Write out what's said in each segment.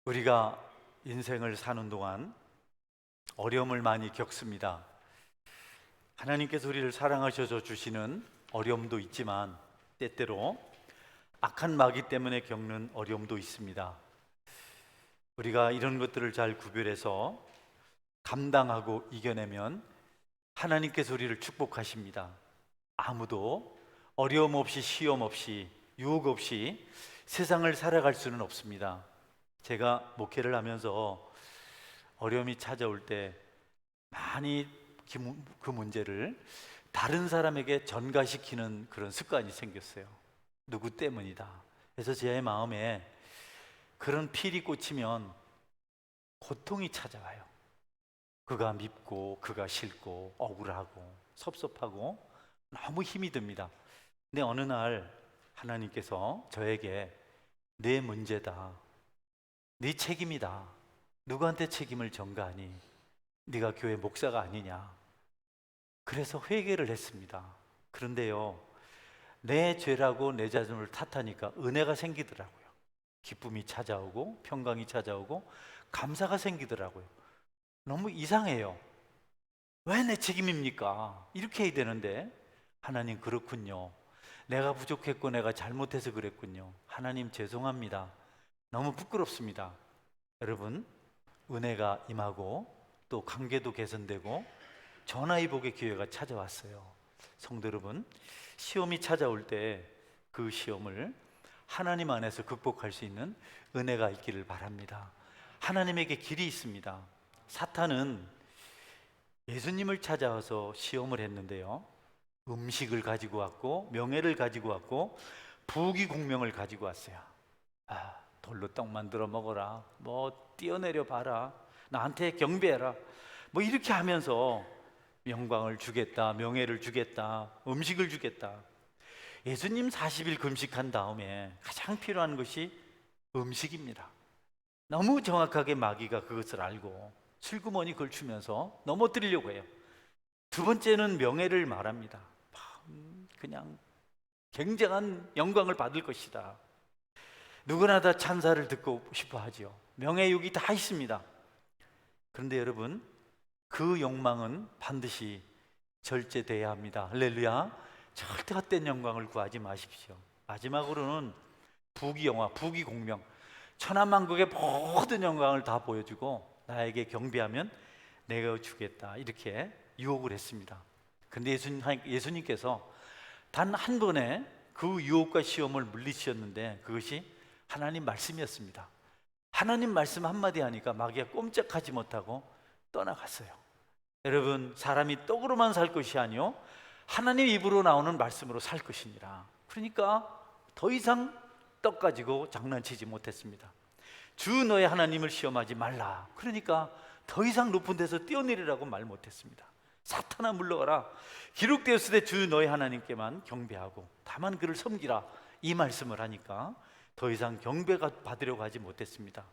우리가 인생을 사는 동안 어려움을 많이 겪습니다. 하나님께서 우리를 사랑하셔서 주시는 어려움도 있지만 때때로 악한 마귀 때문에 겪는 어려움도 있습니다. 우리가 이런 것들을 잘 구별해서 감당하고 이겨내면 하나님께서 우리를 축복하십니다. 아무도 어려움 없이 시험 없이 유혹 없이 세상을 살아갈 수는 없습니다. 제가 목회를 하면서 어려움이 찾아올 때 많이 그 문제를 다른 사람에게 전가시키는 그런 습관이 생겼어요. 누구 때문이다. 그래서 제 마음에 그런 필이 꽂히면 고통이 찾아와요. 그가 밉고 그가 싫고 억울하고 섭섭하고 너무 힘이 듭니다. 근데 어느 날 하나님께서 저에게 내 문제다, 네 책임이다, 누구한테 책임을 전가하니? 네가 교회 목사가 아니냐? 그래서 회개를 했습니다. 그런데요, 내 죄라고 내 자신을 탓하니까 은혜가 생기더라고요. 기쁨이 찾아오고 평강이 찾아오고 감사가 생기더라고요. 너무 이상해요. 왜 내 책임입니까? 이렇게 해야 되는데 하나님, 그렇군요. 내가 부족했고 내가 잘못해서 그랬군요. 하나님 죄송합니다. 너무 부끄럽습니다. 여러분, 은혜가 임하고 또 관계도 개선되고 전화위복의 기회가 찾아왔어요. 성도 여러분, 시험이 찾아올 때 그 시험을 하나님 안에서 극복할 수 있는 은혜가 있기를 바랍니다. 하나님에게 길이 있습니다. 사탄은 예수님을 찾아와서 시험을 했는데요, 음식을 가지고 왔고 명예를 가지고 왔고 부귀공명을 가지고 왔어요. 돌로 떡 만들어 먹어라, 뭐 뛰어내려 봐라, 나한테 경배해라, 뭐 이렇게 하면서 영광을 주겠다, 명예를 주겠다, 음식을 주겠다. 예수님 40일 금식한 다음에 가장 필요한 것이 음식입니다. 너무 정확하게 마귀가 그것을 알고 슬그머니 그걸 주면서 넘어뜨리려고 해요. 두 번째는 명예를 말합니다. 그냥 굉장한 영광을 받을 것이다. 누구나 다 찬사를 듣고 싶어 하죠. 명예욕이 다 있습니다. 그런데 여러분, 그 욕망은 반드시 절제돼야 합니다. 할렐루야. 절대 헛된 영광을 구하지 마십시오. 마지막으로는 부귀영화, 부귀공명, 천하만국의 모든 영광을 다 보여주고 나에게 경배하면 내가 주겠다, 이렇게 유혹을 했습니다. 그런데 예수님께서 단 한 번에 그 유혹과 시험을 물리치셨는데 그것이 하나님 말씀이었습니다. 하나님 말씀 한마디 하니까 마귀가 꼼짝하지 못하고 떠나갔어요. 여러분, 사람이 떡으로만 살 것이 아니요 하나님 입으로 나오는 말씀으로 살 것이니라. 그러니까 더 이상 떡 가지고 장난치지 못했습니다. 주 너의 하나님을 시험하지 말라. 그러니까 더 이상 높은 데서 뛰어내리라고 말 못했습니다. 사탄아 물러가라. 기록되었으되 주 너의 하나님께만 경배하고 다만 그를 섬기라. 이 말씀을 하니까 더 이상 경배가 받으려고 하지 못했습니다.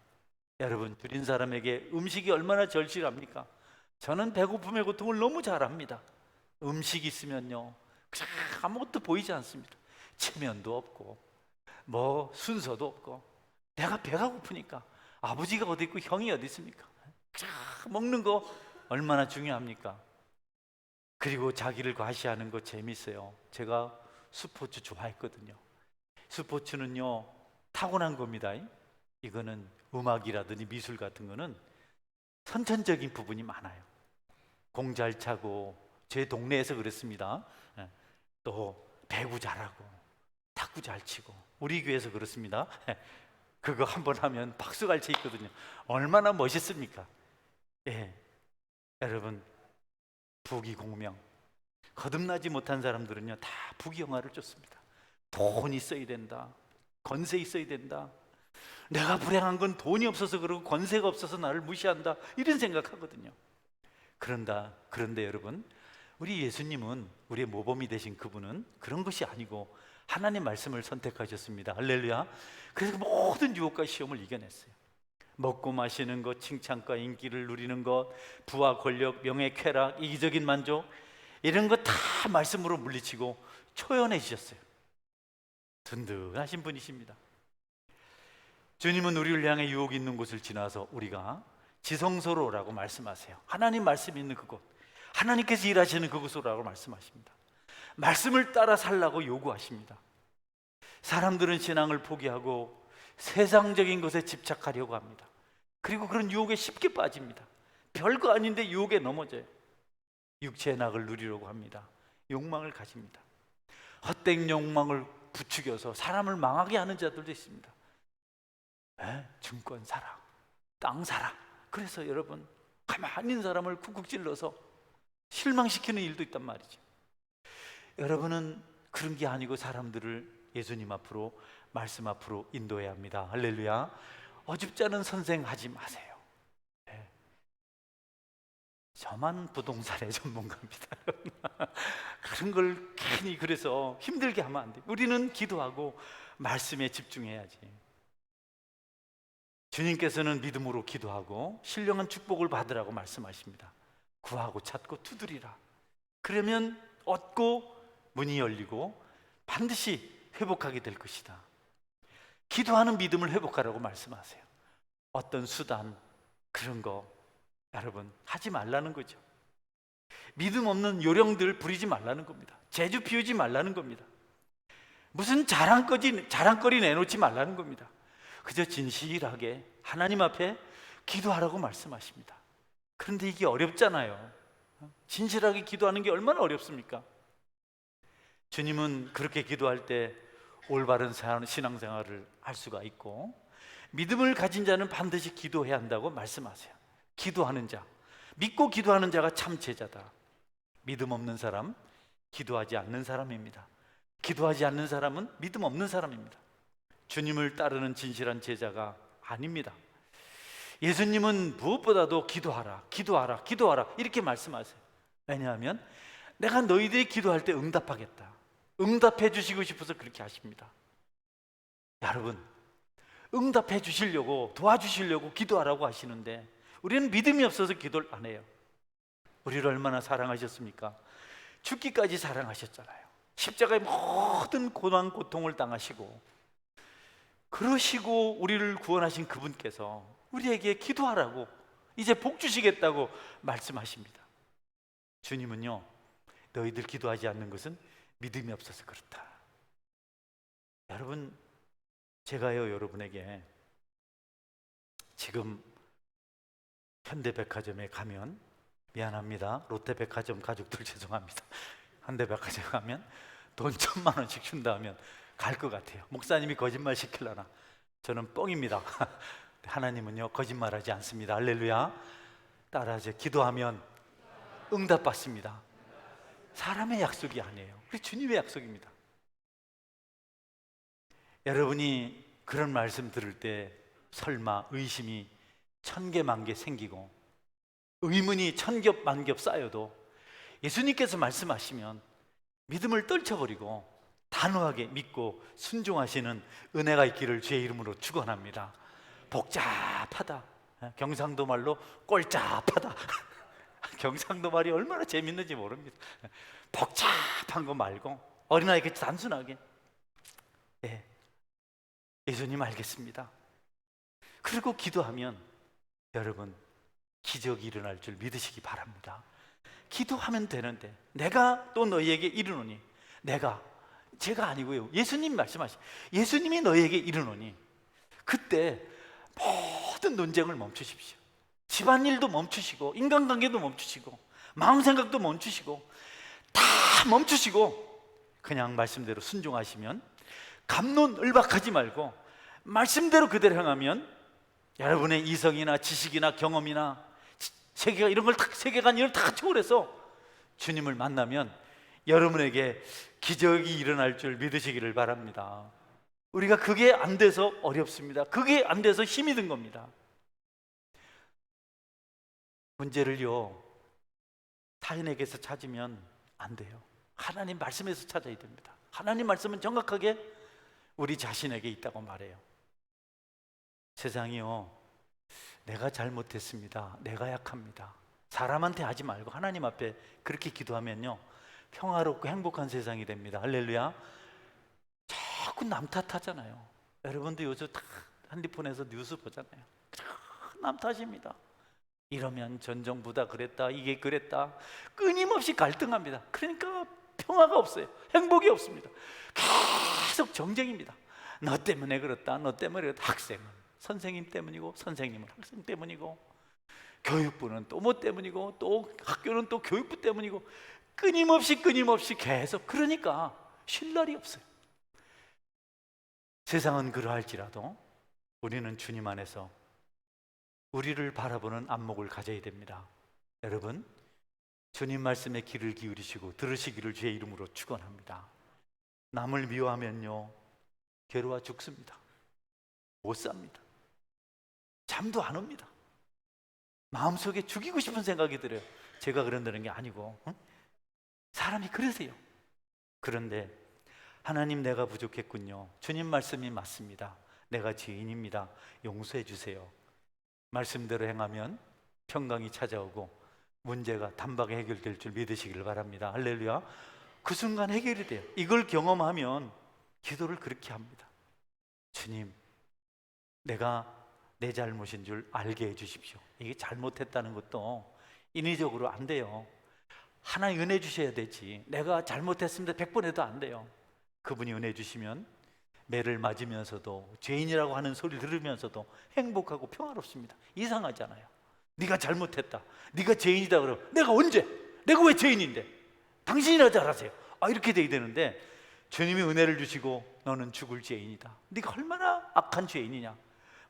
여러분, 줄인 사람에게 음식이 얼마나 절실합니까? 저는 배고픔의 고통을 너무 잘 압니다. 음식이 있으면요, 아무것도 보이지 않습니다. 체면도 없고 뭐 순서도 없고, 내가 배가 고프니까 아버지가 어디 있고 형이 어디 있습니까? 먹는 거 얼마나 중요합니까? 그리고 자기를 과시하는 거 재밌어요. 제가 스포츠 좋아했거든요. 스포츠는요 타고난 겁니다. 이거는 음악이라든지 미술 같은 거는 선천적인 부분이 많아요. 공 잘 차고, 제 동네에서 그랬습니다. 또 배구 잘하고 탁구 잘 치고, 우리 교회에서 그렇습니다. 그거 한번 하면 박수갈채 있거든요. 얼마나 멋있습니까? 예, 여러분, 부귀공명, 거듭나지 못한 사람들은요 다 부귀영화를 쫓습니다. 돈 있어야 된다, 권세 있어야 된다, 내가 불행한 건 돈이 없어서 그러고 권세가 없어서 나를 무시한다, 이런 생각하거든요. 그런데 여러분, 우리 예수님은, 우리의 모범이 되신 그분은 그런 것이 아니고 하나님 말씀을 선택하셨습니다. 할렐루야. 그래서 모든 유혹과 시험을 이겨냈어요. 먹고 마시는 것, 칭찬과 인기를 누리는 것, 부와 권력, 명예, 쾌락, 이기적인 만족, 이런 거 다 말씀으로 물리치고 초연해지셨어요. 든든하신 분이십니다. 주님은 우리를 향해 유혹이 있는 곳을 지나서 우리가 지성소로라고 말씀하세요. 하나님 말씀이 있는 그곳, 하나님께서 일하시는 그곳으로라고 말씀하십니다. 말씀을 따라 살라고 요구하십니다. 사람들은 신앙을 포기하고 세상적인 것에 집착하려고 합니다. 그리고 그런 유혹에 쉽게 빠집니다. 별거 아닌데 유혹에 넘어져요. 육체의 낙을 누리려고 합니다. 욕망을 가집니다. 헛된 욕망을 부추겨서 사람을 망하게 하는 자들도 있습니다. 증권 사라, 땅 사라. 그래서 여러분, 가만히 있는 사람을 쿡쿡 찔러서 실망시키는 일도 있단 말이죠. 여러분은 그런 게 아니고 사람들을 예수님 앞으로, 말씀 앞으로 인도해야 합니다. 할렐루야. 어줍지 않은 선생 하지 마세요. 저만 부동산의 전문가입니다. 그런 걸 괜히 그래서 힘들게 하면 안 돼요. 우리는 기도하고 말씀에 집중해야지. 주님께서는 믿음으로 기도하고 신령한 축복을 받으라고 말씀하십니다. 구하고 찾고 두드리라. 그러면 얻고 문이 열리고 반드시 회복하게 될 것이다. 기도하는 믿음을 회복하라고 말씀하세요. 어떤 수단, 그런 거 여러분 하지 말라는 거죠. 믿음 없는 요령들 부리지 말라는 겁니다. 재주 피우지 말라는 겁니다. 무슨 자랑거리 내놓지 말라는 겁니다. 그저 진실하게 하나님 앞에 기도하라고 말씀하십니다. 그런데 이게 어렵잖아요. 진실하게 기도하는 게 얼마나 어렵습니까? 주님은 그렇게 기도할 때 올바른 신앙생활을 할 수가 있고, 믿음을 가진 자는 반드시 기도해야 한다고 말씀하세요. 기도하는 자, 믿고 기도하는 자가 참 제자다. 믿음 없는 사람, 기도하지 않는 사람입니다. 기도하지 않는 사람은 믿음 없는 사람입니다. 주님을 따르는 진실한 제자가 아닙니다. 예수님은 무엇보다도 기도하라, 기도하라, 기도하라 이렇게 말씀하세요. 왜냐하면 내가 너희들이 기도할 때 응답하겠다. 응답해 주시고 싶어서 그렇게 하십니다. 여러분, 응답해 주시려고, 도와주시려고 기도하라고 하시는데 우리는 믿음이 없어서 기도를 안 해요. 우리를 얼마나 사랑하셨습니까? 죽기까지 사랑하셨잖아요. 십자가의 모든 고난 고통을 당하시고, 그러시고 우리를 구원하신 그분께서 우리에게 기도하라고, 이제 복 주시겠다고 말씀하십니다. 주님은요, 너희들 기도하지 않는 것은 믿음이 없어서 그렇다. 여러분, 제가요 여러분에게 지금 현대백화점에 가면, 미안합니다, 롯데백화점 가족들 죄송합니다, 현대백화점 가면 돈 1,000만 원씩 준다 하면 갈 것 같아요. 목사님이 거짓말 시키려나? 저는 뻥입니다. 하나님은요 거짓말하지 않습니다. 할렐루야. 따라하세요. 기도하면 응답받습니다. 사람의 약속이 아니에요. 우리 주님의 약속입니다. 여러분이 그런 말씀 들을 때 설마 의심이 1,000개 만개 생기고 의문이 1,000겹 만겹 쌓여도 예수님께서 말씀하시면 믿음을 떨쳐버리고 단호하게 믿고 순종하시는 은혜가 있기를 주의 이름으로 축원합니다. 복잡하다, 경상도 말로 꼴잡하다. 경상도 말이 얼마나 재밌는지 모릅니다. 복잡한 거 말고 어린아이같이 단순하게, 네, 예수님 알겠습니다. 그리고 기도하면 여러분 기적이 일어날 줄 믿으시기 바랍니다. 기도하면 되는데 내가 또 너희에게 이르노니, 제가 아니고요, 예수님 말씀하시, 예수님이 너희에게 이르노니, 그때 모든 논쟁을 멈추십시오. 집안일도 멈추시고 인간관계도 멈추시고 마음 생각도 멈추시고 다 멈추시고 그냥 말씀대로 순종하시면, 갑론을박하지 말고 말씀대로 그대로 행하면 여러분의 이성이나 지식이나 경험이나 세계관 이걸 다 초월해서 주님을 만나면 여러분에게 기적이 일어날 줄 믿으시기를 바랍니다. 우리가 그게 안 돼서 어렵습니다. 그게 안 돼서 힘이 든 겁니다. 문제를요 타인에게서 찾으면 안 돼요. 하나님 말씀에서 찾아야 됩니다. 하나님 말씀은 정확하게 우리 자신에게 있다고 말해요. 세상이요, 내가 잘못했습니다, 내가 약합니다, 사람한테 하지 말고 하나님 앞에 그렇게 기도하면요 평화롭고 행복한 세상이 됩니다. 할렐루야. 자꾸 남 탓하잖아요. 여러분도 요즘 다 핸드폰에서 뉴스 보잖아요. 남 탓입니다. 이러면 전 정부다 그랬다, 이게 그랬다, 끊임없이 갈등합니다. 그러니까 평화가 없어요. 행복이 없습니다. 계속 정쟁입니다. 너 때문에 그렇다, 너 때문에 그렇다. 학생은 선생님 때문이고, 선생님은 학생 때문이고, 교육부는 또 뭐 때문이고, 또 학교는 또 교육부 때문이고, 끊임없이 계속. 그러니까 쉴 날이 없어요. 세상은 그러할지라도 우리는 주님 안에서 우리를 바라보는 안목을 가져야 됩니다. 여러분, 주님 말씀에 귀를 기울이시고 들으시기를 주의 이름으로 축원합니다. 남을 미워하면요, 괴로워 죽습니다. 못 삽니다. 잠도 안 옵니다. 마음속에 죽이고 싶은 생각이 들어요. 제가 그런다는 게 아니고, 사람이 그러세요. 그런데 하나님, 내가 부족했군요. 주님 말씀이 맞습니다. 내가 죄인입니다. 용서해 주세요. 말씀대로 행하면 평강이 찾아오고 문제가 단박에 해결될 줄 믿으시길 바랍니다. 할렐루야. 그 순간 해결이 돼요. 이걸 경험하면 기도를 그렇게 합니다. 주님, 내가 내 잘못인 줄 알게 해 주십시오. 이게 잘못했다는 것도 인위적으로 안 돼요. 하나님 은혜 주셔야 되지. 내가 잘못했습니다 100번 해도 안 돼요. 그분이 은혜 주시면 매를 맞으면서도, 죄인이라고 하는 소리를 들으면서도 행복하고 평화롭습니다. 이상하잖아요. 네가 잘못했다, 네가 죄인이다 그러면 내가 언제? 내가 왜 죄인인데? 당신이나 잘하세요. 이렇게 돼야 되는데, 주님이 은혜를 주시고 너는 죽을 죄인이다. 네가 얼마나 악한 죄인이냐.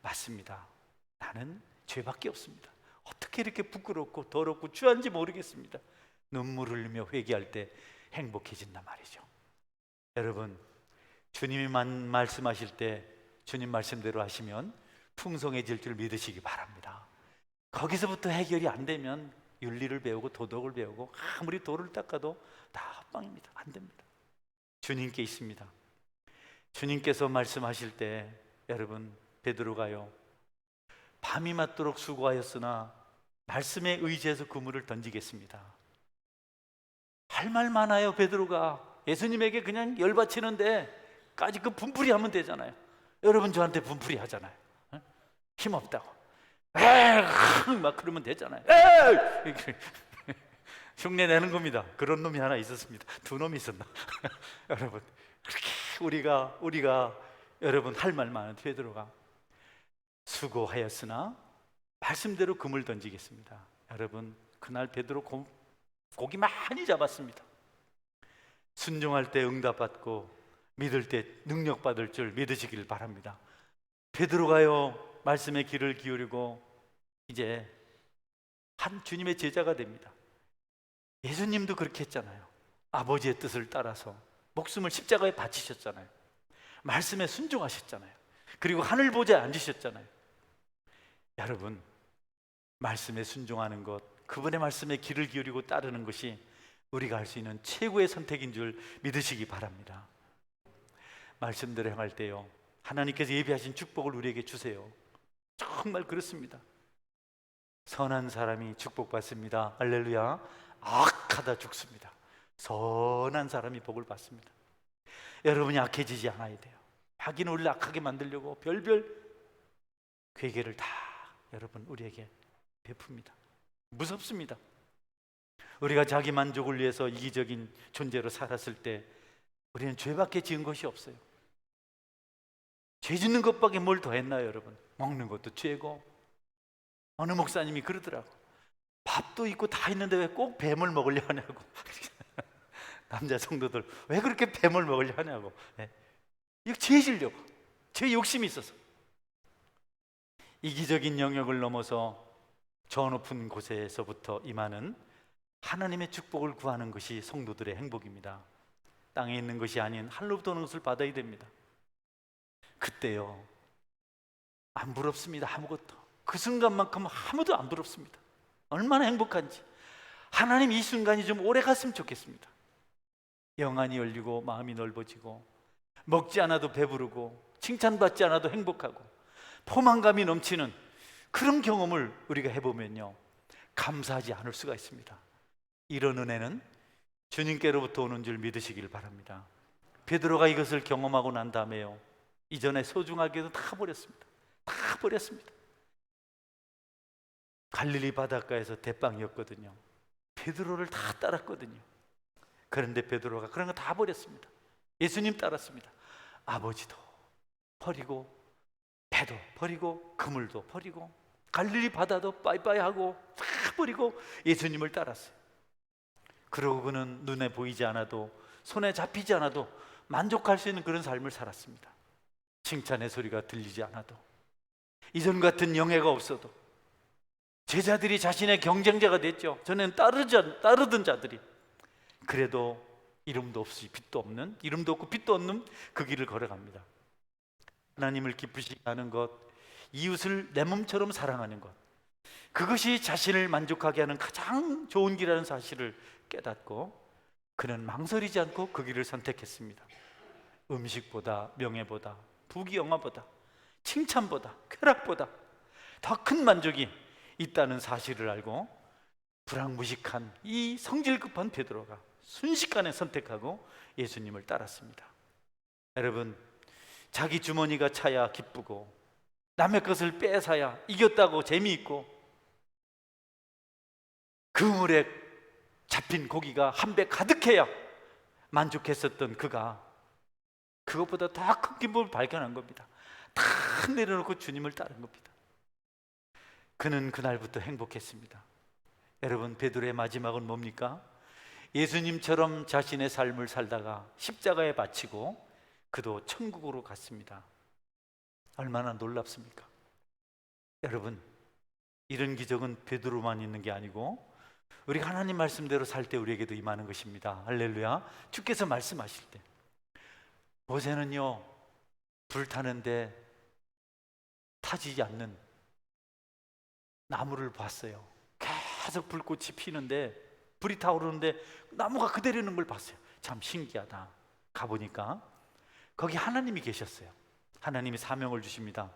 맞습니다. 나는 죄밖에 없습니다. 어떻게 이렇게 부끄럽고 더럽고 추한지 모르겠습니다. 눈물을 흘리며 회개할 때 행복해진단 말이죠. 여러분, 주님이 말씀하실 때 주님 말씀대로 하시면 풍성해질 줄 믿으시기 바랍니다. 거기서부터 해결이 안 되면 윤리를 배우고 도덕을 배우고 아무리 돌을 닦아도 다 헛방입니다. 안 됩니다. 주님께 있습니다. 주님께서 말씀하실 때, 여러분, 베드로가요, 밤이 맞도록 수고하였으나 말씀에 의지해서 그물을 던지겠습니다. 할 말 많아요. 베드로가 예수님에게 그냥 열받치는데 까지 그 분풀이 하면 되잖아요. 여러분, 저한테 분풀이 하잖아요. 힘없다고 에이 막 그러면 되잖아요. 에이 흉내 내는 겁니다. 그런 놈이 하나 있었습니다. 두 놈이 있었나? 여러분, 그렇게 우리가 여러분 할 말 많은 베드로가 수고하였으나 말씀대로 그물 던지겠습니다. 여러분, 그날 베드로 고기 많이 잡았습니다. 순종할 때 응답받고 믿을 때 능력받을 줄 믿으시길 바랍니다. 베드로가요, 말씀에 귀를 기울이고 이제 한 주님의 제자가 됩니다. 예수님도 그렇게 했잖아요. 아버지의 뜻을 따라서 목숨을 십자가에 바치셨잖아요. 말씀에 순종하셨잖아요. 그리고 하늘 보좌에 앉으셨잖아요. 여러분, 말씀에 순종하는 것, 그분의 말씀에 귀를 기울이고 따르는 것이 우리가 할 수 있는 최고의 선택인 줄 믿으시기 바랍니다. 말씀대로 행할 때요, 하나님께서 예비하신 축복을 우리에게 주세요. 정말 그렇습니다. 선한 사람이 축복받습니다. 할렐루야. 악하다 죽습니다. 선한 사람이 복을 받습니다. 여러분이 악해지지 않아야 돼요. 자기는 우리를 악하게 만들려고 별별 괴계를 다 여러분 우리에게 베풉니다. 무섭습니다. 우리가 자기 만족을 위해서 이기적인 존재로 살았을 때 우리는 죄밖에 지은 것이 없어요. 죄 짓는 것밖에 뭘 더 했나요, 여러분? 먹는 것도 죄고. 어느 목사님이 그러더라고. 밥도 있고 다 있는데 왜 꼭 뱀을 먹으려 하냐고. 남자 성도들 왜 그렇게 뱀을 먹으려 하냐고. 이거 죄 지려고, 죄 욕심이 있어서. 이기적인 영역을 넘어서 저 높은 곳에서부터 임하는 하나님의 축복을 구하는 것이 성도들의 행복입니다. 땅에 있는 것이 아닌 하늘로부터 오는 것을 받아야 됩니다. 그때요, 안 부럽습니다. 아무것도. 그 순간만큼 아무도 안 부럽습니다. 얼마나 행복한지. 하나님, 이 순간이 좀 오래 갔으면 좋겠습니다. 영안이 열리고 마음이 넓어지고 먹지 않아도 배부르고 칭찬받지 않아도 행복하고 포만감이 넘치는 그런 경험을 우리가 해보면요, 감사하지 않을 수가 있습니다. 이런 은혜는 주님께로부터 오는 줄 믿으시길 바랍니다. 베드로가 이것을 경험하고 난 다음에요, 이전에 소중하게도 다 버렸습니다. 버렸습니다. 갈릴리 바닷가에서 대빵이었거든요. 베드로를 다 따랐거든요. 그런데 베드로가 그런 거 다 버렸습니다. 예수님 따랐습니다. 아버지도 버리고, 배도 버리고, 그물도 버리고, 갈릴리 바다도 빠이빠이 하고 다 버리고 예수님을 따랐어요. 그러고 그는 눈에 보이지 않아도, 손에 잡히지 않아도 만족할 수 있는 그런 삶을 살았습니다. 칭찬의 소리가 들리지 않아도, 이전 같은 영예가 없어도, 제자들이 자신의 경쟁자가 됐죠. 전에는 따르던 자들이. 그래도 이름도 없이 빛도 없는, 이름도 없고 빛도 없는 그 길을 걸어갑니다. 하나님을 기쁘시게 하는 것, 이웃을 내 몸처럼 사랑하는 것, 그것이 자신을 만족하게 하는 가장 좋은 길이라는 사실을 깨닫고 그는 망설이지 않고 그 길을 선택했습니다. 음식보다, 명예보다, 부귀영화보다, 칭찬보다, 쾌락보다 더 큰 만족이 있다는 사실을 알고 불황무식한 이 성질 급한 베드로가 순식간에 선택하고 예수님을 따랐습니다. 여러분, 자기 주머니가 차야 기쁘고, 남의 것을 뺏어야 이겼다고 재미있고, 그물에 잡힌 고기가 한 배 가득해야 만족했었던 그가 그것보다 더 큰 기쁨을 발견한 겁니다. 다 내려놓고 주님을 따른 겁니다. 그는 그날부터 행복했습니다. 여러분, 베드로의 마지막은 뭡니까? 예수님처럼 자신의 삶을 살다가 십자가에 바치고 그도 천국으로 갔습니다. 얼마나 놀랍습니까? 여러분, 이런 기적은 베드로만 있는 게 아니고 우리가 하나님 말씀대로 살 때 우리에게도 임하는 것입니다. 할렐루야. 주께서 말씀하실 때 모세는요, 불 타는데 타지지 않는 나무를 봤어요. 계속 불꽃이 피는데, 불이 타오르는데 나무가 그대로 있는 걸 봤어요. 참 신기하다. 가보니까 거기 하나님이 계셨어요. 하나님이 사명을 주십니다.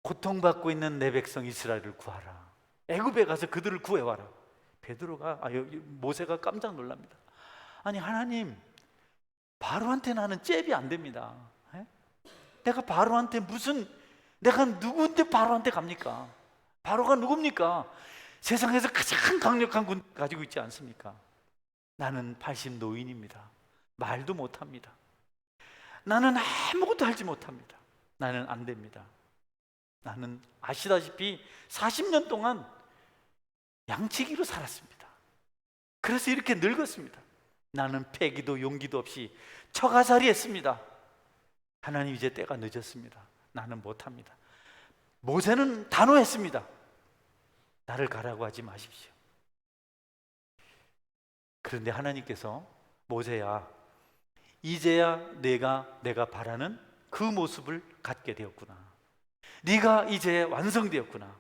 고통받고 있는 내 백성 이스라엘을 구하라. 애굽에 가서 그들을 구해와라. 모세가 깜짝 놀랍니다. 아니, 하나님, 바로한테 나는 잽이 안 됩니다. 내가 바로한테 내가 누구인데 바로한테 갑니까? 바로가 누굽니까? 세상에서 가장 강력한 군 가지고 있지 않습니까? 나는 80 노인입니다. 말도 못합니다. 나는 아무것도 하지 못합니다. 나는 안 됩니다. 나는 아시다시피 40년 동안 양치기로 살았습니다. 그래서 이렇게 늙었습니다. 나는 패기도 용기도 없이 처가살이 했습니다. 하나님, 이제 때가 늦었습니다. 나는 못합니다. 모세는 단호했습니다. 나를 가라고 하지 마십시오. 그런데 하나님께서 모세야, 이제야 내가 바라는 그 모습을 갖게 되었구나. 네가 이제 완성되었구나.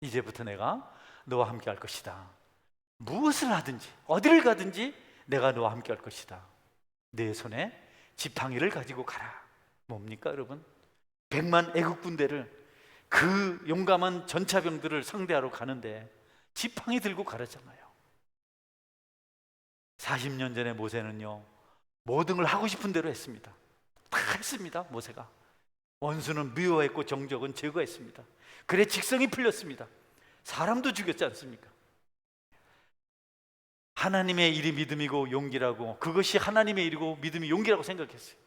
이제부터 내가 너와 함께 할 것이다. 무엇을 하든지 어디를 가든지 내가 너와 함께 할 것이다. 내 손에 지팡이를 가지고 가라. 뭡니까 여러분? 100만 애국 군대를, 그 용감한 전차병들을 상대하러 가는데 지팡이 들고 가라잖아요. 40년 전에 모세는요, 모든 걸 하고 싶은 대로 했습니다. 다 했습니다. 모세가 원수는 미워했고 정적은 제거했습니다. 그래 직성이 풀렸습니다. 사람도 죽였지 않습니까? 하나님의 일이 믿음이고 용기라고, 그것이 하나님의 일이고 믿음이 용기라고 생각했어요.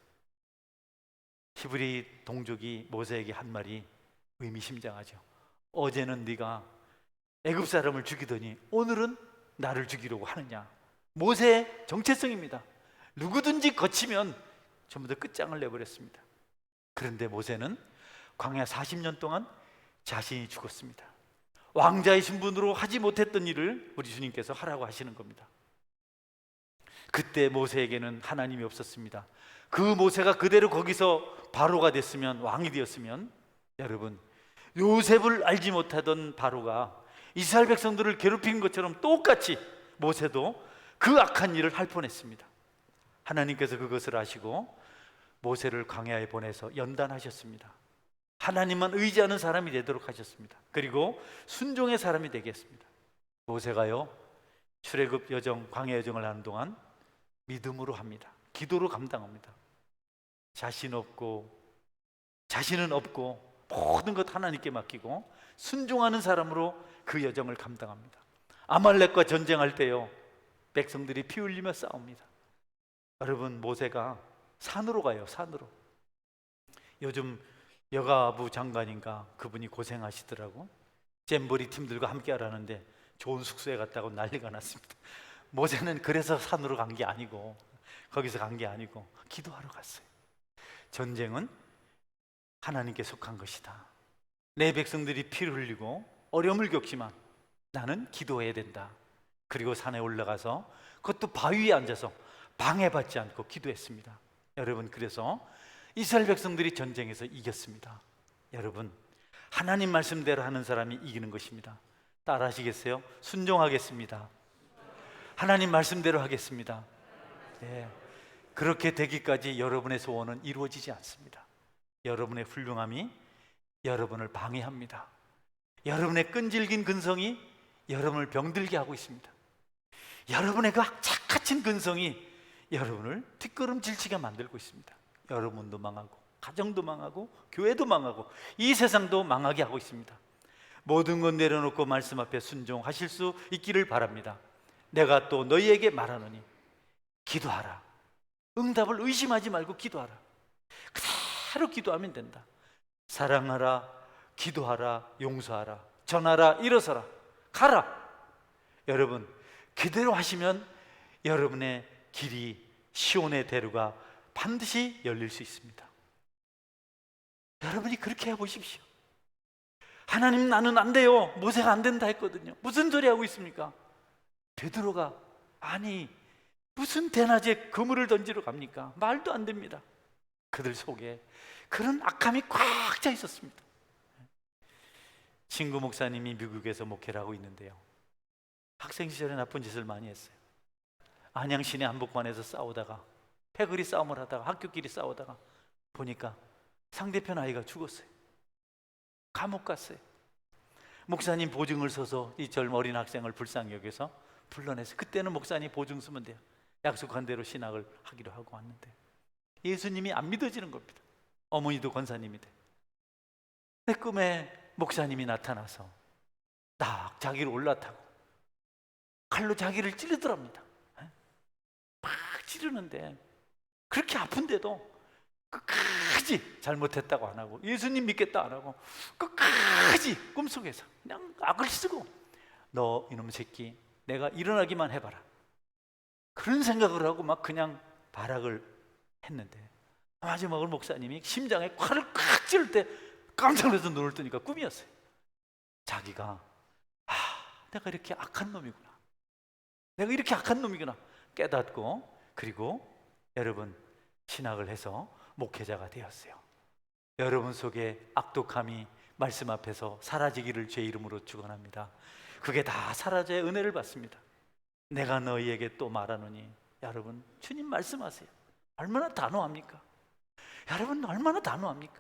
히브리 동족이 모세에게 한 말이 의미심장하죠. 어제는 네가 애굽 사람을 죽이더니 오늘은 나를 죽이려고 하느냐. 모세의 정체성입니다. 누구든지 거치면 전부 다 끝장을 내버렸습니다. 그런데 모세는 광야 40년 동안 자신이 죽었습니다. 왕자의 신분으로 하지 못했던 일을 우리 주님께서 하라고 하시는 겁니다. 그때 모세에게는 하나님이 없었습니다. 그 모세가 그대로 거기서 바로가 됐으면, 왕이 되었으면, 여러분, 요셉을 알지 못하던 바로가 이스라엘 백성들을 괴롭힌 것처럼 똑같이 모세도 그 악한 일을 할 뻔했습니다. 하나님께서 그것을 아시고 모세를 광야에 보내서 연단하셨습니다. 하나님만 의지하는 사람이 되도록 하셨습니다. 그리고 순종의 사람이 되게 했습니다. 모세가요, 출애굽 여정, 광야 여정을 하는 동안 믿음으로 합니다. 기도로 감당합니다. 자신은 없고 모든 것 하나님께 맡기고 순종하는 사람으로 그 여정을 감당합니다. 아말렉과 전쟁할 때요, 백성들이 피 흘리며 싸웁니다. 여러분, 모세가 산으로 가요. 산으로. 요즘 여가부 장관인가 그분이 고생하시더라고. 잼버리 팀들과 함께 하라는데 좋은 숙소에 갔다고 난리가 났습니다. 모세는 그래서 산으로 간 게 아니고, 거기서 간 게 아니고 기도하러 갔어요. 전쟁은 하나님께 속한 것이다. 내 백성들이 피를 흘리고 어려움을 겪지만 나는 기도해야 된다. 그리고 산에 올라가서, 그것도 바위에 앉아서 방해받지 않고 기도했습니다. 여러분, 그래서 이스라엘 백성들이 전쟁에서 이겼습니다. 여러분, 하나님 말씀대로 하는 사람이 이기는 것입니다. 따라 하시겠어요? 순종하겠습니다. 하나님 말씀대로 하겠습니다. 네. 그렇게 되기까지 여러분의 소원은 이루어지지 않습니다. 여러분의 훌륭함이 여러분을 방해합니다. 여러분의 끈질긴 근성이 여러분을 병들게 하고 있습니다. 여러분의 그 악착같은 근성이 여러분을 뒷걸음질치게 만들고 있습니다. 여러분도 망하고, 가정도 망하고, 교회도 망하고, 이 세상도 망하게 하고 있습니다. 모든 것 내려놓고 말씀 앞에 순종하실 수 있기를 바랍니다. 내가 또 너희에게 말하노니 기도하라. 응답을 의심하지 말고 기도하라. 그대로 기도하면 된다. 사랑하라, 기도하라, 용서하라, 전하라, 일어서라, 가라. 여러분, 그대로 하시면 여러분의 길이, 시온의 대로가 반드시 열릴 수 있습니다. 여러분이 그렇게 해보십시오. 하나님, 나는 안 돼요. 모세가 안 된다 했거든요. 무슨 소리 하고 있습니까? 베드로가, 아니 무슨 대낮에 그물을 던지러 갑니까? 말도 안 됩니다. 그들 속에 그런 악함이 꽉 차 있었습니다. 친구 목사님이 미국에서 목회를 하고 있는데요, 학생 시절에 나쁜 짓을 많이 했어요. 안양 시내 한복판에서 싸우다가, 패거리 싸움을 하다가, 학교끼리 싸우다가 보니까 상대편 아이가 죽었어요. 감옥 갔어요. 목사님 보증을 서서 이 젊은 어린 학생을 불쌍히 여겨서 불러내서, 그때는 목사님 보증 쓰면 돼요. 약속한 대로 신학을 하기로 하고 왔는데 예수님이 안 믿어지는 겁니다. 어머니도 권사님이 돼. 내 꿈에 목사님이 나타나서 딱 자기를 올라타고 칼로 자기를 찌르더랍니다. 막 찌르는데 그렇게 아픈데도 끝까지 잘못했다고 안 하고, 예수님 믿겠다 안 하고, 끝까지 꿈속에서 그냥 악을 쓰고, 너 이놈 새끼, 내가 일어나기만 해봐라, 그런 생각을 하고 막 그냥 발악을 했는데, 마지막으로 목사님이 심장에 칼을 꽉 찌를 때 깜짝 놀라서 눈을 뜨니까 꿈이었어요. 자기가, 내가 이렇게 악한 놈이구나, 내가 이렇게 악한 놈이구나 깨닫고, 그리고 여러분, 신학을 해서 목회자가 되었어요. 여러분 속에 악독함이 말씀 앞에서 사라지기를 제 이름으로 축원합니다. 그게 다 사라져야 은혜를 받습니다. 내가 너희에게 또 말하노니, 여러분, 주님 말씀하세요. 얼마나 단호합니까? 여러분, 얼마나 단호합니까?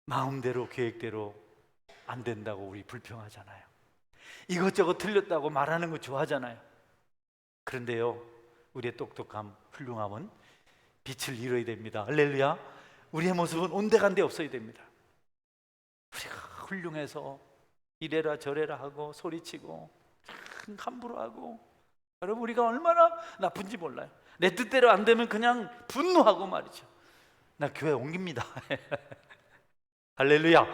마음대로 계획대로 안 된다고 우리 불평하잖아요. 이것저것 틀렸다고 말하는 거 좋아하잖아요. 그런데요, 우리의 똑똑함, 훌륭함은 빛을 잃어야 됩니다. 할렐루야. 우리의 모습은 온데간데 없어야 됩니다. 우리가 훌륭해서 이래라 저래라 하고 소리치고 함부로 하고, 여러분, 우리가 얼마나 나쁜지 몰라요. 내 뜻대로 안 되면 그냥 분노하고 말이죠. 나 교회 옮깁니다. 할렐루야.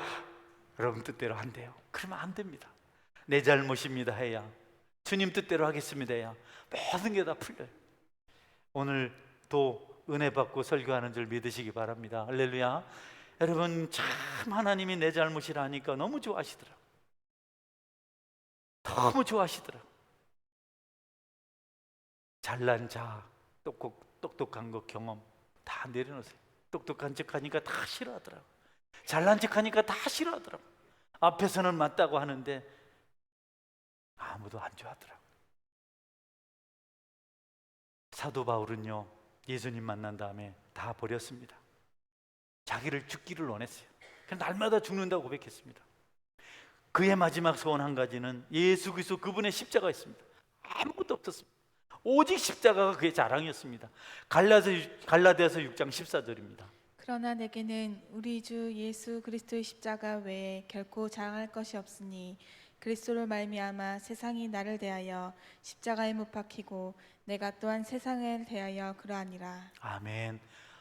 여러분 뜻대로 안 돼요. 그러면 안 됩니다. 내 잘못입니다 해야, 주님 뜻대로 하겠습니다 해야 모든 게 다 풀려요. 오늘 또 은혜 받고 설교하는 줄 믿으시기 바랍니다. 할렐루야. 여러분, 참 하나님이 내 잘못이라 하니까 너무 좋아하시더라고요. 너무 좋아하시더라고요. 잘난 자, 똑똑한 거 경험 다 내려놓으세요. 똑똑한 척 하니까 다 싫어하더라고요. 잘난 척 하니까 다 싫어하더라고요. 앞에서는 맞다고 하는데 아무도 안 좋아하더라고요. 사도 바울은요, 예수님 만난 다음에 다 버렸습니다. 자기를 죽기를 원했어요. 그래서 날마다 죽는다고 고백했습니다. 그의 마지막 소원 한 가지는 예수 그리스도 그분의 십자가가 있습니다. 아무것도 없었습니다. 오직 십자가가 그의 자랑이었습니다. 갈라디아서 6장 14절입니다. 그러나 내게는 우리 주 예수 그리스도의 십자가 외에 결코 자랑할 것이 없으니 그리스도로 말미암아 세상이 나를 대하여 십자가에 못 박히고 내가 또한 세상을 대하여 그러하니라. 아멘.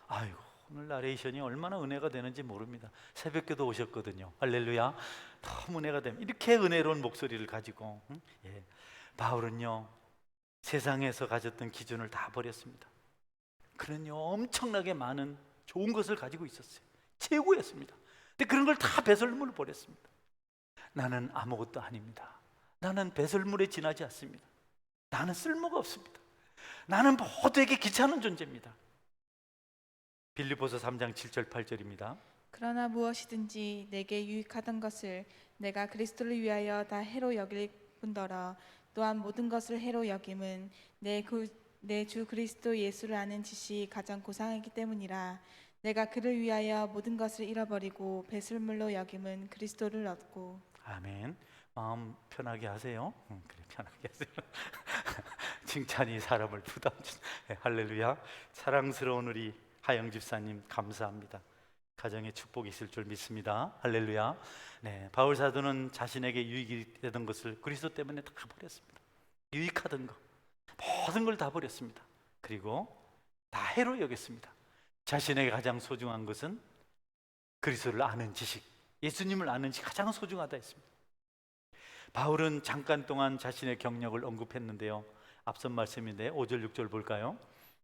아이고, 오늘 나레이션이 얼마나 은혜가 되는지 모릅니다. 새벽기도 오셨거든요. 할렐루야. 너무 은혜가 됩니다. 이렇게 은혜로운 목소리를 가지고 예. 바울은요, 세상에서 가졌던 기준을 다 버렸습니다. 그는요, 엄청나게 많은 좋은 것을 가지고 있었어요. 최고였습니다. 근데 그런 걸 다 배설물로 버렸습니다. 나는 아무것도 아닙니다. 나는 배설물에 지나지 않습니다. 나는 쓸모가 없습니다. 나는 모두에게 귀찮은 존재입니다. 빌립보서 3장 7절 8절입니다. 그러나 무엇이든지 내게 유익하던 것을 내가 그리스도를 위하여 다 해로 여길 뿐더러 또한 모든 것을 해로 여김은 내 주 그리스도 예수를 아는 지식이 가장 고상하기 때문이라. 내가 그를 위하여 모든 것을 잃어버리고 배설물로 여김은 그리스도를 얻고. 아멘. 마음 편하게 하세요. 그래, 편하게 하세요. 칭찬이 사람을 부담 주. 할렐루야. 사랑스러운 우리 하영 집사님 감사합니다. 가정에 축복이 있을 줄 믿습니다. 할렐루야. 네, 바울 사도는 자신에게 유익이 되던 것을 그리스도 때문에 다 버렸습니다. 유익하던 것, 모든 걸 다 버렸습니다. 그리고 다 해로 여겼습니다. 자신에게 가장 소중한 것은 그리스도를 아는 지식, 예수님을 아는 지식이 가장 소중하다 했습니다. 바울은 잠깐 동안 자신의 경력을 언급했는데요, 앞선 말씀인데 5절 6절 볼까요?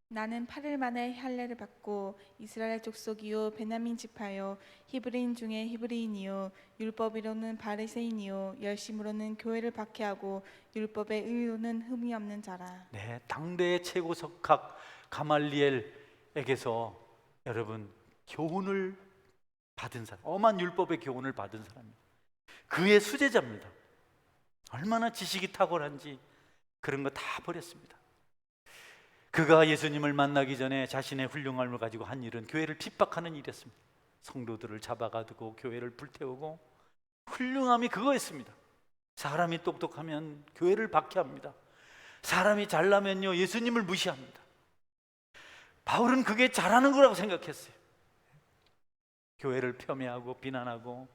나는 8일 만에 할례를 받고 이스라엘 족속이요 베냐민 지파요 히브리인 중에 히브리인이요 율법이로는 바리새인이요 열심으로는 교회를 박해하고 율법의 의로는 흠이 없는 자라. 네, 당대의 최고 석학 가말리엘에게서 여러분 교훈을 받은 사람, 엄한 율법의 교훈을 받은 사람입니다. 그의 수제자입니다. 얼마나 지식이 탁월한지 그런 거 다 버렸습니다. 그가 예수님을 만나기 전에 자신의 훌륭함을 가지고 한 일은 교회를 핍박하는 일이었습니다. 성도들을 잡아가지고 교회를 불태우고, 훌륭함이 그거였습니다. 사람이 똑똑하면 교회를 박해합니다. 사람이 잘나면요 예수님을 무시합니다. 바울은 그게 잘하는 거라고 생각했어요. 교회를 폄훼하고 비난하고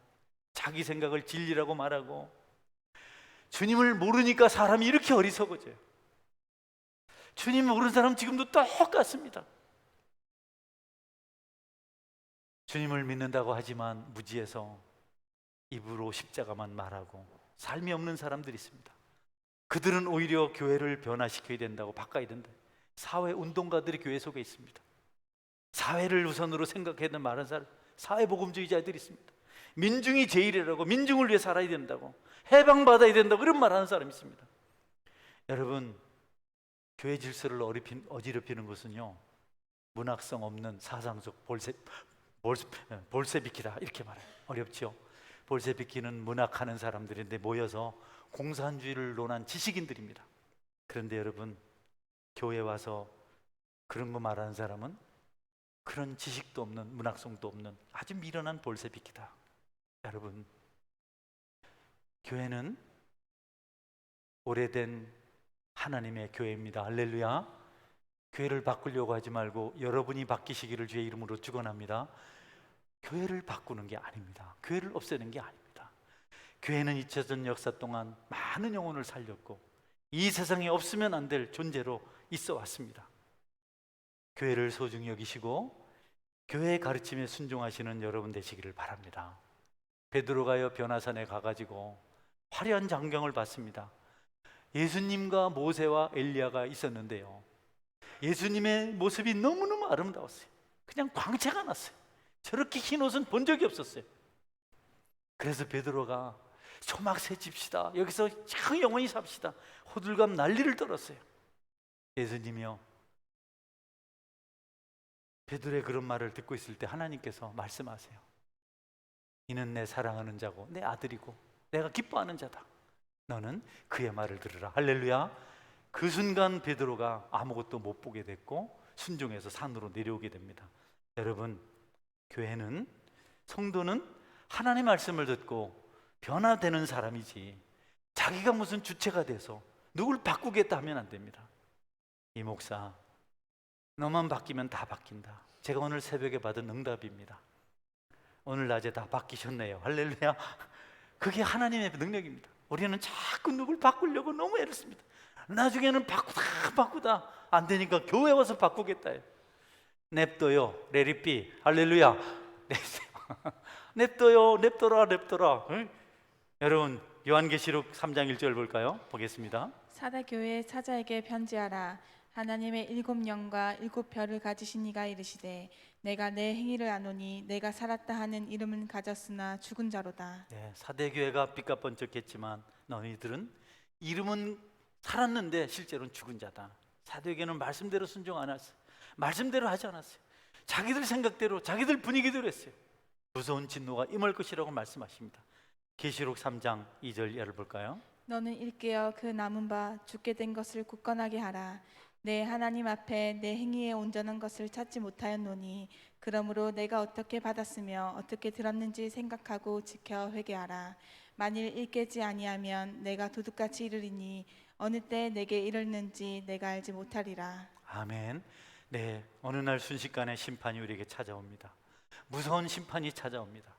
자기 생각을 진리라고 말하고, 주님을 모르니까 사람이 이렇게 어리석어져요. 주님 모르는 사람 지금도 똑같습니다. 주님을 믿는다고 하지만 무지해서 입으로 십자가만 말하고 삶이 없는 사람들이 있습니다. 그들은 오히려 교회를 변화시켜야 된다고, 바꿔야 된다. 사회 운동가들이 교회 속에 있습니다. 사회를 우선으로 생각하는 많은 사람, 사회복음주의자들이 있습니다. 민중이 제일이라고, 민중을 위해 살아야 된다고, 해방받아야 된다고 그런 말하는 사람이 있습니다. 여러분, 교회 질서를 어지럽히는 것은요 문학성 없는 사상적 볼세비키다 이렇게 말해요. 어렵죠. 볼세비키는 문학하는 사람들인데 모여서 공산주의를 논한 지식인들입니다. 그런데 여러분, 교회 와서 그런 거 말하는 사람은 그런 지식도 없는, 문학성도 없는 아주 미련한 볼세비키다. 여러분, 교회는 오래된 하나님의 교회입니다. 할렐루야. 교회를 바꾸려고 하지 말고 여러분이 바뀌시기를 주의 이름으로 축원합니다. 교회를 바꾸는 게 아닙니다. 교회를 없애는 게 아닙니다. 교회는 잊혀진 역사 동안 많은 영혼을 살렸고 이 세상에 없으면 안 될 존재로 있어 왔습니다. 교회를 소중히 여기시고 교회의 가르침에 순종하시는 여러분 되시기를 바랍니다. 베드로가요 변화산에 가가지고 화려한 장경을 봤습니다. 예수님과 모세와 엘리야가 있었는데요, 예수님의 모습이 너무너무 아름다웠어요. 그냥 광채가 났어요. 저렇게 흰 옷은 본 적이 없었어요. 그래서 베드로가 초막새 집시다, 여기서 영원히 삽시다, 호들갑 난리를 떨었어요. 예수님이요 베드로의 그런 말을 듣고 있을 때 하나님께서 말씀하세요. 이는 내 사랑하는 자고 내 아들이고 내가 기뻐하는 자다. 너는 그의 말을 들으라. 할렐루야. 그 순간 베드로가 아무것도 못 보게 됐고 순종해서 산으로 내려오게 됩니다. 여러분, 교회는, 성도는 하나님의 말씀을 듣고 변화되는 사람이지 자기가 무슨 주체가 돼서 누굴 바꾸겠다 하면 안 됩니다. 이 목사, 너만 바뀌면 다 바뀐다. 제가 오늘 새벽에 받은 응답입니다. 오늘 낮에 다 바뀌셨네요. 할렐루야. 그게 하나님의 능력입니다. 우리는 자꾸 누굴 바꾸려고 너무 애를 씁니다. 나중에는 바꾸다 안 되니까 교회 와서 바꾸겠다. 냅둬요. 레리비. 할렐루야. 냅둬요. 냅둬라. 응? 여러분 요한계시록 3장 1절 볼까요? 보겠습니다. 사대 교회 사자에게 편지하라. 하나님의 7영과 7별을 가지신 이가 이르시되 내가 내 행위를 아노니 내가 살았다 하는 이름은 가졌으나 죽은 자로다. 네, 사대교회가 삐까번쩍했지만 너희들은 이름은 살았는데 실제로는 죽은 자다. 사대교회는 말씀대로 순종 안 했어요. 말씀대로 하지 않았어요. 자기들 생각대로 자기들 분위기대로 했어요. 무서운 진노가 임할 것이라고 말씀하십니다. 계시록 3장 2절 열어볼까요? 너는 일깨어 그 남은 바 죽게 된 것을 굳건하게 하라. 내 하나님 앞에 내 행위에 온전한 것을 찾지 못하였노니 그러므로 내가 어떻게 받았으며 어떻게 들었는지 생각하고 지켜 회개하라. 만일 일깨지 아니하면 내가 도둑같이 이르리니 어느 때 내게 이르는지 내가 알지 못하리라. 아멘. 네, 어느 날 순식간에 심판이 우리에게 찾아옵니다. 무서운 심판이 찾아옵니다.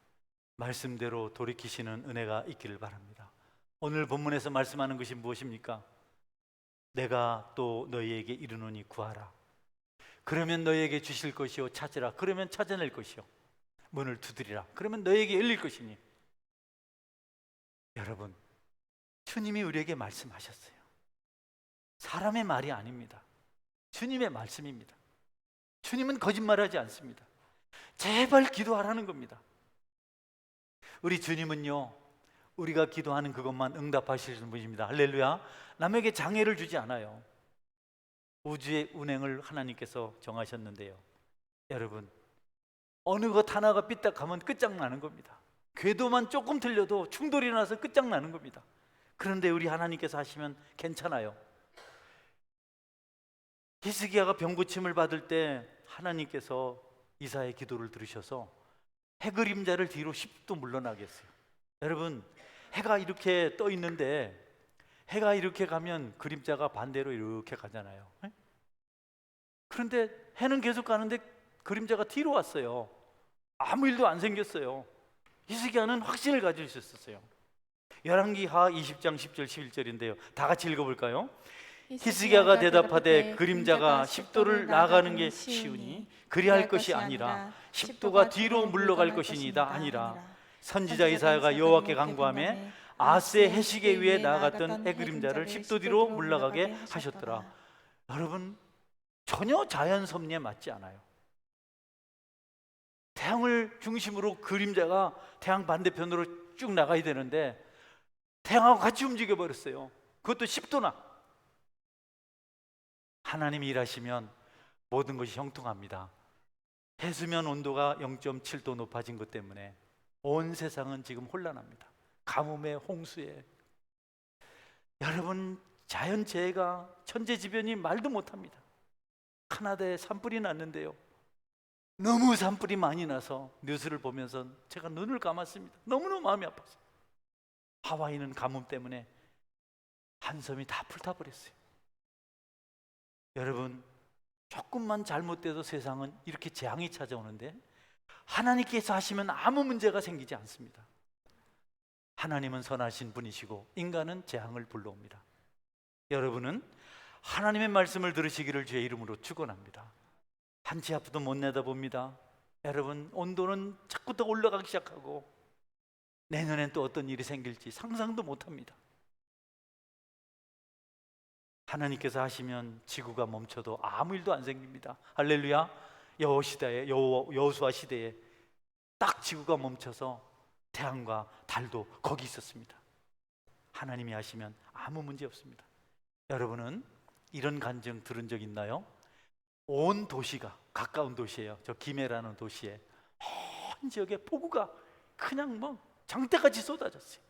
말씀대로 돌이키시는 은혜가 있기를 바랍니다. 오늘 본문에서 말씀하는 것이 무엇입니까? 내가 또 너희에게 이르노니 구하라. 그러면 너희에게 주실 것이요 찾으라. 그러면 찾아낼 것이요 문을 두드리라. 그러면 너희에게 열릴 것이니. 여러분, 주님이 우리에게 말씀하셨어요. 사람의 말이 아닙니다. 주님의 말씀입니다. 주님은 거짓말하지 않습니다. 제발 기도하라는 겁니다. 우리 주님은요, 우리가 기도하는 그것만 응답하시는 분입니다. 할렐루야. 남에게 장애를 주지 않아요. 우주의 운행을 하나님께서 정하셨는데요, 여러분, 어느 것 하나가 삐딱하면 끝장나는 겁니다. 궤도만 조금 틀려도 충돌이 나서 끝장나는 겁니다. 그런데 우리 하나님께서 하시면 괜찮아요. 히스기야가 병고침을 받을 때 하나님께서 이사야의 기도를 들으셔서 해 그림자를 뒤로 10도 물러나게 했어요. 여러분, 해가 이렇게 떠 있는데 해가 이렇게 가면 그림자가 반대로 이렇게 가잖아요. 그런데 해는 계속 가는데 그림자가 뒤로 왔어요. 아무 일도 안 생겼어요. 히스기야는 확신을 가지고 있었어요. 열왕기하 20장 10절 11절인데요. 다 같이 읽어볼까요? 히스기야가 대답하되 그림자가 10도를 나아가는 게 쉬우니 그리할 것이 아니라 10도가 뒤로 물러갈 것이니다 아니라. 선지자 이사야가 여호와께 간구하며 아스의 해시계 위에 나아갔던 해 그림자를 10도 뒤로 물러가게 하셨더라. 여러분, 전혀 자연 섭리에 맞지 않아요. 태양을 중심으로 그림자가 태양 반대편으로 쭉 나가야 되는데 태양하고 같이 움직여 버렸어요. 그것도 10도나. 하나님이 일하시면 모든 것이 형통합니다. 해수면 온도가 0.7도 높아진 것 때문에 온 세상은 지금 혼란합니다. 가뭄에 홍수에. 여러분, 자연재해가 천재지변이 말도 못합니다. 카나다에 산불이 났는데요, 너무 산불이 많이 나서 뉴스를 보면서 제가 눈을 감았습니다. 너무너무 마음이 아팠어요. 하와이는 가뭄 때문에 한 섬이 다 불타버렸어요. 여러분, 조금만 잘못돼도 세상은 이렇게 재앙이 찾아오는데 하나님께서 하시면 아무 문제가 생기지 않습니다. 하나님은 선하신 분이시고 인간은 재앙을 불러옵니다. 여러분은 하나님의 말씀을 들으시기를 주의 이름으로 축원합니다. 한치 앞도 못 내다봅니다. 여러분, 온도는 자꾸 더 올라가기 시작하고 내년엔 또 어떤 일이 생길지 상상도 못합니다. 하나님께서 하시면 지구가 멈춰도 아무 일도 안 생깁니다. 할렐루야. 여호수아 시대에 딱 지구가 멈춰서 태양과 달도 거기 있었습니다. 하나님이 하시면 아무 문제 없습니다. 여러분은 이런 간증 들은 적 있나요? 온 도시가, 가까운 도시예요. 저 김해라는 도시에 온 지역에 폭우가 그냥 뭐 장대같이 쏟아졌어요.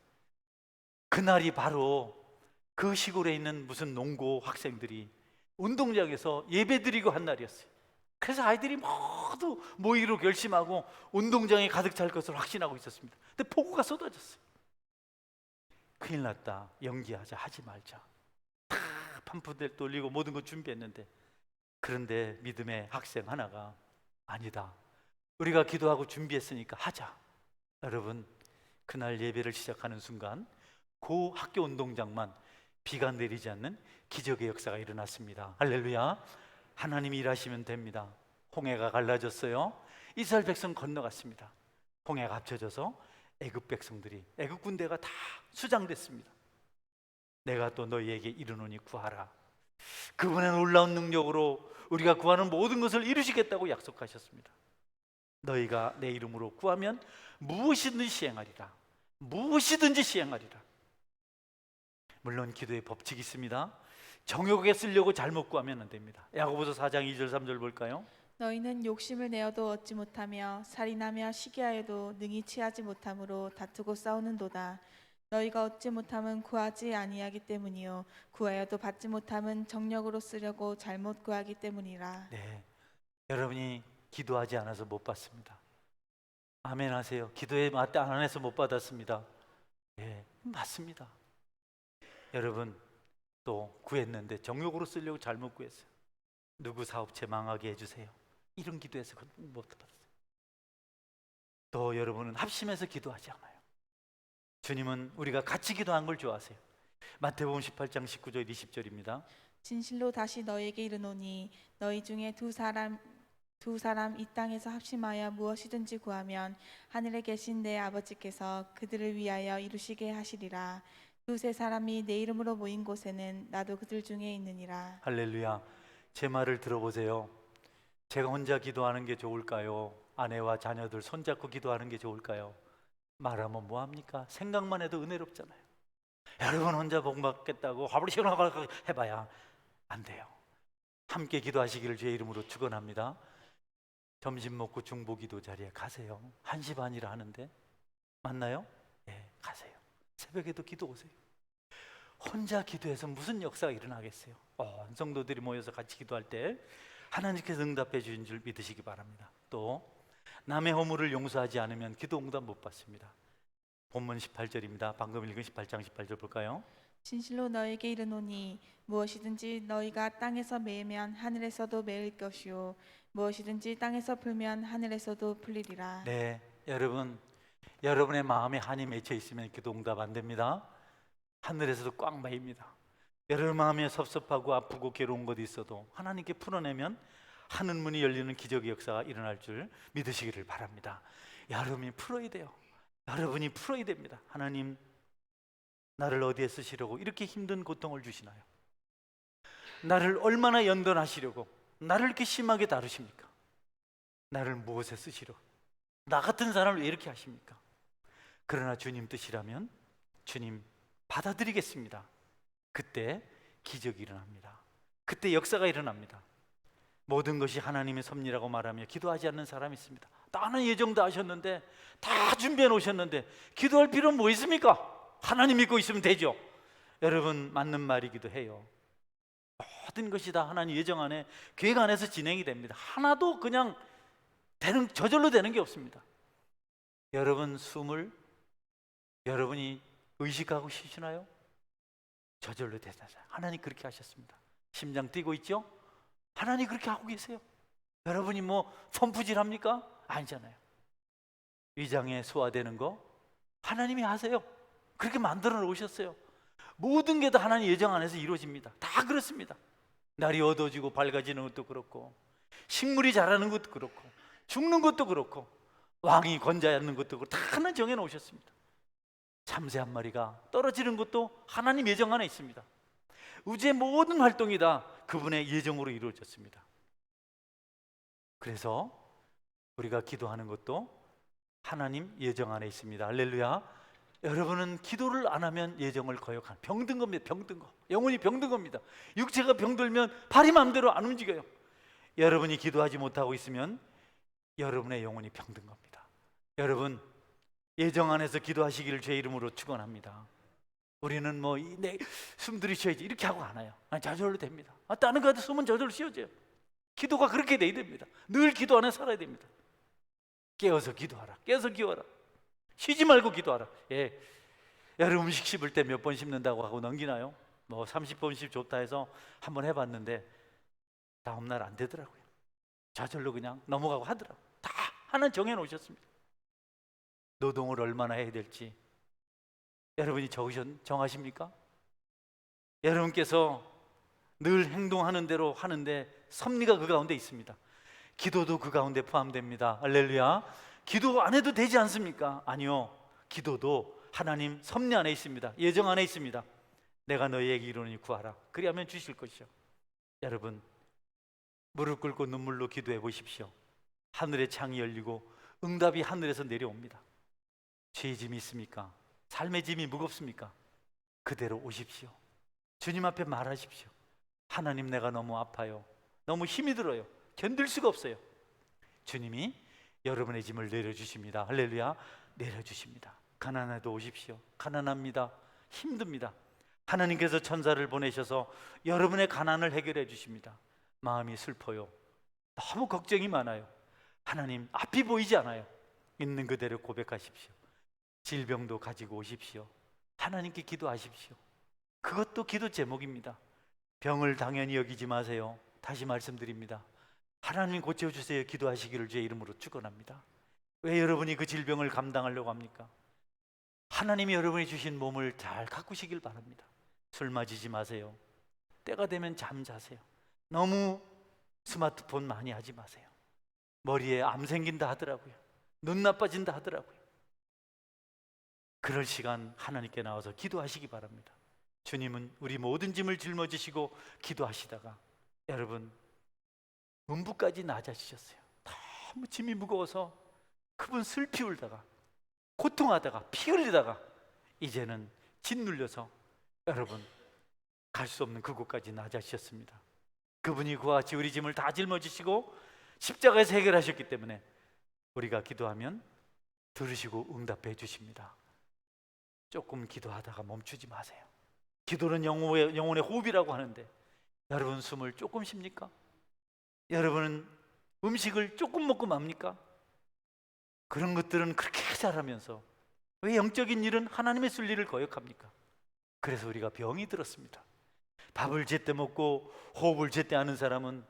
그날이 바로 그 시골에 있는 무슨 농고 학생들이 운동장에서 예배드리고 한 날이었어요. 그래서 아이들이 모두 모이로 결심하고 운동장에 가득 찰 것을 확신하고 있었습니다. 근데 폭우가 쏟아졌어요. 큰일 났다, 연기하자, 하지 말자. 다 판포대 돌리고 모든 거 준비했는데, 그런데 믿음의 학생 하나가 아니다. 우리가 기도하고 준비했으니까 하자. 여러분, 그날 예배를 시작하는 순간 그 학교 운동장만 비가 내리지 않는 기적의 역사가 일어났습니다. 할렐루야. 하나님이 일하시면 됩니다. 홍해가 갈라졌어요. 이스라엘 백성 건너갔습니다. 홍해가 합쳐져서 애굽 백성들이, 애굽 군대가 다 수장됐습니다. 내가 또 너희에게 이르노니 구하라. 그분의 놀라운 능력으로 우리가 구하는 모든 것을 이루시겠다고 약속하셨습니다. 너희가 내 이름으로 구하면 무엇이든지 시행하리라. 무엇이든지 시행하리라. 물론 기도의 법칙이 있습니다. 정욕에 쓰려고 잘못 구하면 안 됩니다. 야고보서 4장 2절 3절 볼까요? 너희는 욕심을 내어도 얻지 못하며 살인하며 시기하여도 능히 취하지 못함으로 다투고 싸우는도다. 너희가 얻지 못함은 구하지 아니하기 때문이요 구하여도 받지 못함은 정력으로 쓰려고 잘못 구하기 때문이라. 네, 여러분이 기도하지 않아서 못 받습니다. 아멘 하세요. 기도에 안 해서 못 받았습니다. 네, 맞습니다. 여러분 또 구했는데 정욕으로 쓰려고 잘못 구했어요. 누구 사업체 망하게 해주세요. 이런 기도해서 못 받았어요. 또 여러분은 합심해서 기도하지 않아요. 주님은 우리가 같이 기도한 걸 좋아하세요. 마태복음 18장 19절 20절입니다. 진실로 다시 너희에게 이르노니 너희 중에 두 사람 이 땅에서 합심하여 무엇이든지 구하면 하늘에 계신 내 아버지께서 그들을 위하여 이루시게 하시리라. 두세 사람이 내 이름으로 모인 곳에는 나도 그들 중에 있느니라. 할렐루야. 제 말을 들어보세요. 제가 혼자 기도하는 게 좋을까요? 아내와 자녀들 손잡고 기도하는 게 좋을까요? 말하면 뭐합니까? 생각만 해도 은혜롭잖아요. 여러분 혼자 복 받겠다고 하루시원하게 해봐야 안 돼요. 함께 기도하시기를 주의 이름으로 축원합니다. 점심 먹고 중보기도 자리에 가세요. 1시 반이라 하는데 맞나요? 네, 가세요. 새벽에도 기도 오세요. 혼자 기도해서 무슨 역사가 일어나겠어요? 성도들이 모여서 같이 기도할 때 하나님께서 응답해 주신 줄 믿으시기 바랍니다. 또 남의 허물을 용서하지 않으면 기도 응답 못 받습니다. 본문 18절입니다. 방금 읽은 18장 18절 볼까요? 진실로 너에게 이르노니 무엇이든지 너희가 땅에서 매면 하늘에서도 매일 것이요 무엇이든지 땅에서 풀면 하늘에서도 풀리리라. 네, 여러분의 마음에 한이 맺혀 있으면 기도 응답 안 됩니다. 하늘에서도 꽉 매입니다. 여러분 마음에 섭섭하고 아프고 괴로운 것이 있어도 하나님께 풀어내면 하늘 문이 열리는 기적의 역사가 일어날 줄 믿으시기를 바랍니다. 여러분이 풀어야 돼요. 여러분이 풀어야 됩니다. 하나님, 나를 어디에 쓰시려고 이렇게 힘든 고통을 주시나요? 나를 얼마나 연단하시려고 나를 이렇게 심하게 다루십니까? 나를 무엇에 쓰시려고 나 같은 사람을 왜 이렇게 하십니까? 그러나 주님 뜻이라면 주님 받아들이겠습니다. 그때 기적이 일어납니다. 그때 역사가 일어납니다. 모든 것이 하나님의 섭리라고 말하며 기도하지 않는 사람이 있습니다. 다른 예정도 하셨는데 다 준비해 놓으셨는데 기도할 필요는 뭐 있습니까? 하나님 믿고 있으면 되죠. 여러분 맞는 말이기도 해요. 모든 것이 다 하나님 예정 안에 계획 안에서 진행이 됩니다. 하나도 그냥 저절로 되는 게 없습니다. 여러분 숨을 여러분이 의식하고 쉬시나요? 저절로 되잖아요. 하나님 그렇게 하셨습니다. 심장 뛰고 있죠? 하나님 그렇게 하고 계세요. 여러분이 뭐 펌프질합니까? 아니잖아요. 위장에 소화되는 거 하나님이 하세요. 그렇게 만들어 놓으셨어요. 모든 게 다 하나님 예정 안에서 이루어집니다. 다 그렇습니다. 날이 어두워지고 밝아지는 것도 그렇고 식물이 자라는 것도 그렇고 죽는 것도 그렇고 왕이 건자하는 것도 그렇고 다 하나님 정해 놓으셨습니다. 참새 한 마리가 떨어지는 것도 하나님 예정 안에 있습니다. 우주의 모든 활동이 다 그분의 예정으로 이루어졌습니다. 그래서 우리가 기도하는 것도 하나님 예정 안에 있습니다. 할렐루야. 여러분은 기도를 안 하면 예정을 거역한 병든 겁니다. 병든 거. 영혼이 병든 겁니다. 육체가 병들면 발이 마음대로 안 움직여요. 여러분이 기도하지 못하고 있으면 여러분의 영혼이 병든 겁니다. 여러분 예정 안에서 기도하시기를 제 이름으로 축원합니다. 우리는 숨 들이쉬어야지 이렇게 하고 안 해요. 저절로 됩니다. 다른 거 숨은 저절로 쉬어져요. 기도가 그렇게 돼야 됩니다. 늘 기도 안에 살아야 됩니다. 깨어서 기도하라. 깨어서 기도하라. 쉬지 말고 기도하라. 예. 여러분 음식 씹을 때 몇 번 씹는다고 하고 넘기나요? 30번씩 좋다 해서 한번 해봤는데 다음날 안 되더라고요. 저절로 그냥 넘어가고 하더라고요. 다 하나님 정해놓으셨습니다. 노동을 얼마나 해야 될지 여러분이 정하십니까? 여러분께서 늘 행동하는 대로 하는데 섭리가 그 가운데 있습니다. 기도도 그 가운데 포함됩니다. 할렐루야. 기도 안 해도 되지 않습니까? 아니요, 기도도 하나님 섭리 안에 있습니다. 예정 안에 있습니다. 내가 너희에게 이루니 구하라. 그리하면 주실 것이요. 여러분, 무릎 꿇고 눈물로 기도해 보십시오. 하늘의 창이 열리고 응답이 하늘에서 내려옵니다. 죄의 짐이 있습니까? 삶의 짐이 무겁습니까? 그대로 오십시오. 주님 앞에 말하십시오. 하나님, 내가 너무 아파요. 너무 힘이 들어요. 견딜 수가 없어요. 주님이 여러분의 짐을 내려주십니다. 할렐루야. 내려주십니다. 가난해도 오십시오. 가난합니다. 힘듭니다. 하나님께서 천사를 보내셔서 여러분의 가난을 해결해 주십니다. 마음이 슬퍼요. 너무 걱정이 많아요. 하나님, 앞이 보이지 않아요. 있는 그대로 고백하십시오. 질병도 가지고 오십시오. 하나님께 기도하십시오. 그것도 기도 제목입니다. 병을 당연히 여기지 마세요. 다시 말씀드립니다. 하나님 고쳐주세요. 기도하시기를 주의 이름으로 축원합니다. 왜 여러분이 그 질병을 감당하려고 합니까? 하나님이 여러분이 주신 몸을 잘 가꾸시길 바랍니다. 술 마시지 마세요. 때가 되면 잠자세요. 너무 스마트폰 많이 하지 마세요. 머리에 암 생긴다 하더라고요. 눈 나빠진다 하더라고요. 그럴 시간 하나님께 나와서 기도하시기 바랍니다. 주님은 우리 모든 짐을 짊어지시고 기도하시다가 여러분 문부까지 낮아지셨어요. 너무 짐이 무거워서 그분 슬피 울다가 고통하다가 피 흘리다가 이제는 짓눌려서 여러분 갈 수 없는 그곳까지 낮아지셨습니다. 그분이 그와 같이 우리 짐을 다 짊어지시고 십자가에서 해결하셨기 때문에 우리가 기도하면 들으시고 응답해 주십니다. 조금 기도하다가 멈추지 마세요. 기도는 영혼의 호흡이라고 하는데 여러분 숨을 조금 쉽니까? 여러분은 음식을 조금 먹고 맙니까? 그런 것들은 그렇게 잘하면서 왜 영적인 일은 하나님의 쓸 일을 거역합니까? 그래서 우리가 병이 들었습니다. 밥을 제때 먹고 호흡을 제때 하는 사람은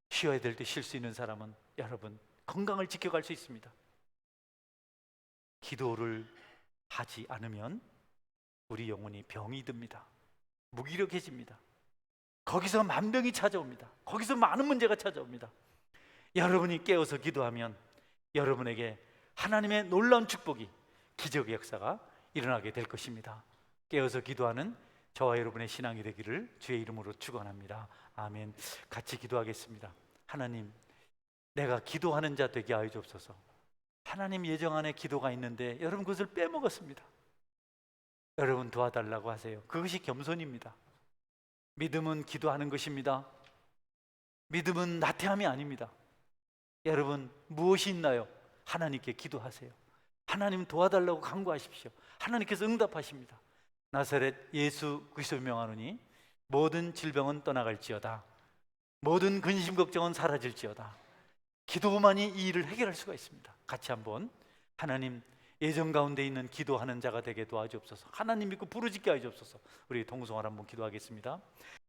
쉬어야 될 때 쉴 수 있는 사람은 여러분 건강을 지켜갈 수 있습니다. 기도를 하지 않으면 우리 영혼이 병이 듭니다. 무기력해집니다. 거기서 만병이 찾아옵니다. 거기서 많은 문제가 찾아옵니다. 여러분이 깨어서 기도하면 여러분에게 하나님의 놀라운 축복이, 기적의 역사가 일어나게 될 것입니다. 깨어서 기도하는 저와 여러분의 신앙이 되기를 주의 이름으로 축원합니다. 아멘. 같이 기도하겠습니다. 하나님, 내가 기도하는 자 되게 하여 주옵소서. 하나님 예정 안에 기도가 있는데 여러분 그것을 빼먹었습니다. 여러분 도와달라고 하세요. 그것이 겸손입니다. 믿음은 기도하는 것입니다. 믿음은 나태함이 아닙니다. 여러분 무엇이 있나요? 하나님께 기도하세요. 하나님 도와달라고 간구하십시오. 하나님께서 응답하십니다. 나사렛 예수 그리스도를 명하노니 모든 질병은 떠나갈지어다. 모든 근심 걱정은 사라질지어다. 기도만이 이 일을 해결할 수가 있습니다. 같이 한번 하나님 예정 가운데 있는 기도하는 자가 되게 도와주옵소서. 하나님 믿고 부르짖게 하여 주옵소서. 우리 동성을 한번 기도하겠습니다.